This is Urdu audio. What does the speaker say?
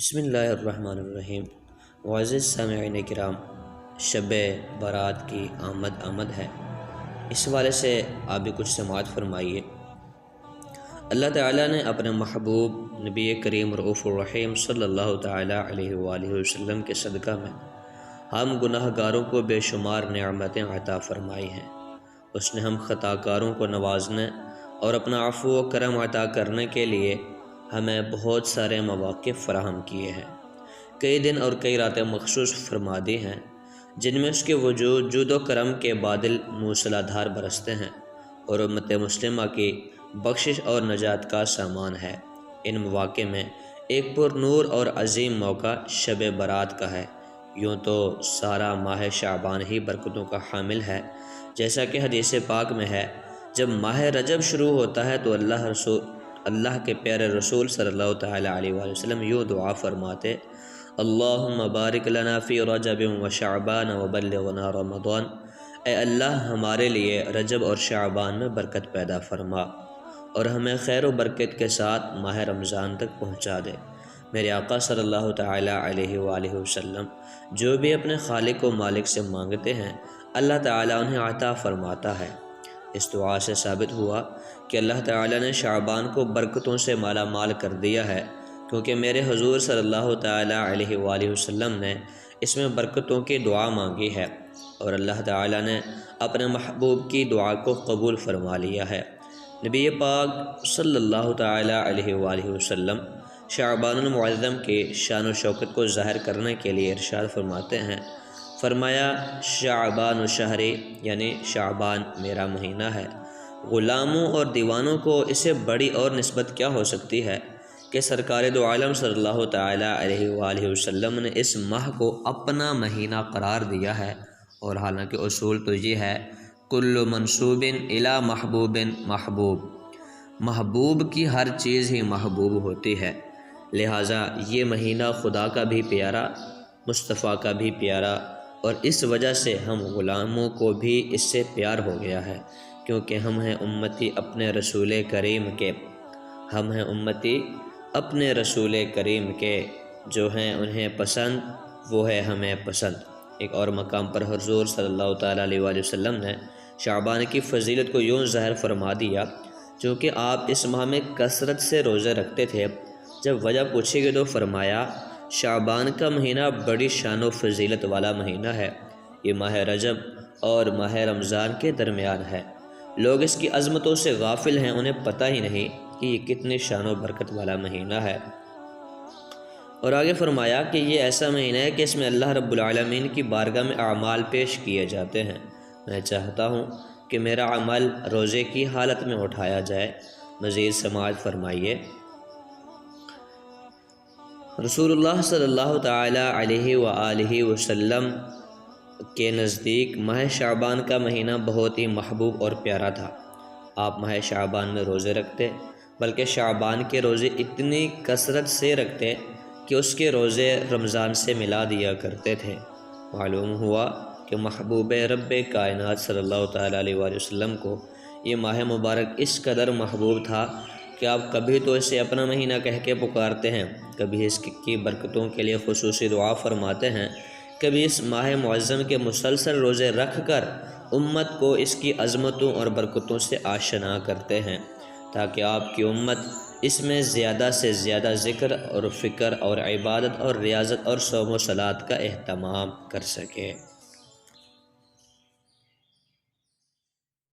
بسم اللہ الرحمن الرحیم۔ معزز سامعین کرام، شب برات کی آمد ہے، اس حوالے سے آپ بھی کچھ سماعت فرمائیے۔ اللہ تعالیٰ نے اپنے محبوب نبی کریم رؤوف الرحیم صلی اللہ تعالیٰ علیہ وآلہ وسلم کے صدقہ میں ہم گناہ گاروں کو بے شمار نعمتیں عطا فرمائی ہیں۔ اس نے ہم خطا کاروں کو نوازنے اور اپنا عفو و کرم عطا کرنے کے لیے ہمیں بہت سارے مواقع فراہم کیے ہیں۔ کئی دن اور کئی راتیں مخصوص فرما دی ہیں جن میں اس کے وجود جود و کرم کے بادل موسلا دھار برستے ہیں اور امت مسلمہ کی بخشش اور نجات کا سامان ہے۔ ان مواقع میں ایک پر نور اور عظیم موقع شب برات کا ہے۔ یوں تو سارا ماہ شعبان ہی برکتوں کا حامل ہے، جیسا کہ حدیث پاک میں ہے، جب ماہ رجب شروع ہوتا ہے تو اللہ کے پیارے رسول صلی اللہ تعالیٰ علیہ وآلہ وسلم یوں دعا فرماتے: اللہم بارک لنا فی رجب و شعبان و بلغنا رمضان۔ اے اللہ، ہمارے لیے رجب اور شعبان میں برکت پیدا فرما اور ہمیں خیر و برکت کے ساتھ ماہ رمضان تک پہنچا دے۔ میرے آقا صلی اللہ تعالیٰ علیہ وآلہ وسلم جو بھی اپنے خالق و مالک سے مانگتے ہیں، اللہ تعالیٰ انہیں عطا فرماتا ہے۔ اس دعا سے ثابت ہوا کہ اللہ تعالیٰ نے شعبان کو برکتوں سے مالا مال کر دیا ہے، کیونکہ میرے حضور صلی اللہ تعالیٰ علیہ وآلہ وسلم نے اس میں برکتوں کی دعا مانگی ہے اور اللہ تعالیٰ نے اپنے محبوب کی دعا کو قبول فرما لیا ہے۔ نبی پاک صلی اللہ تعالیٰ علیہ وآلہ وسلم شعبان المعظم کی شان و شوکت کو ظاہر کرنے کے لیے ارشاد فرماتے ہیں، فرمایا: شعبان شہری، یعنی شعبان میرا مہینہ ہے۔ غلاموں اور دیوانوں کو اسے بڑی اور نسبت کیا ہو سکتی ہے کہ سرکار دو عالم صلی اللہ تعالیٰ علیہ وآلہ وسلم نے اس ماہ کو اپنا مہینہ قرار دیا ہے، اور حالانکہ اصول تو یہ ہے، کل منسوب الی محبوب محبوب، محبوب کی ہر چیز ہی محبوب ہوتی ہے، لہٰذا یہ مہینہ خدا کا بھی پیارا، مصطفیٰ کا بھی پیارا، اور اس وجہ سے ہم غلاموں کو بھی اس سے پیار ہو گیا ہے، کیونکہ ہم ہیں امتی اپنے رسول کریم کے، ہم ہیں امتی اپنے رسول کریم کے، جو ہیں انہیں پسند وہ ہے ہمیں پسند۔ ایک اور مقام پر حضور صلی اللہ تعالیٰ علیہ وآلہ وسلم نے شعبان کی فضیلت کو یوں ظاہر فرما دیا، چونکہ آپ اس ماہ میں کثرت سے روزے رکھتے تھے۔ جب وجہ پوچھی گئی تو فرمایا: شعبان کا مہینہ بڑی شان و فضیلت والا مہینہ ہے، یہ ماہ رجب اور ماہ رمضان کے درمیان ہے۔ لوگ اس کی عظمتوں سے غافل ہیں، انہیں پتہ ہی نہیں کہ یہ کتنی شان و برکت والا مہینہ ہے۔ اور آگے فرمایا کہ یہ ایسا مہینہ ہے کہ اس میں اللہ رب العالمین کی بارگاہ میں اعمال پیش کیے جاتے ہیں۔ میں چاہتا ہوں کہ میرا عمل روزے کی حالت میں اٹھایا جائے۔ مزید سماعت فرمائیے۔ رسول اللہ صلی اللہ تعالیٰ علیہ وآلہ وسلم کے نزدیک ماہ شعبان کا مہینہ بہت ہی محبوب اور پیارا تھا۔ آپ ماہ شعبان میں روزے رکھتے، بلکہ شعبان کے روزے اتنی کثرت سے رکھتے کہ اس کے روزے رمضان سے ملا دیا کرتے تھے۔ معلوم ہوا کہ محبوب رب کائنات صلی اللہ تعالیٰ علیہ وآلہ وسلم کو یہ ماہ مبارک اس قدر محبوب تھا کہ آپ کبھی تو اسے اپنا مہینہ کہہ کے پکارتے ہیں، کبھی اس کی برکتوں کے لیے خصوصی دعا فرماتے ہیں، کبھی اس ماہ معظم کے مسلسل روزے رکھ کر امت کو اس کی عظمتوں اور برکتوں سے آشنا کرتے ہیں، تاکہ آپ کی امت اس میں زیادہ سے زیادہ ذکر اور فکر اور عبادت اور ریاضت اور صوم و صلات کا اہتمام کر سکے۔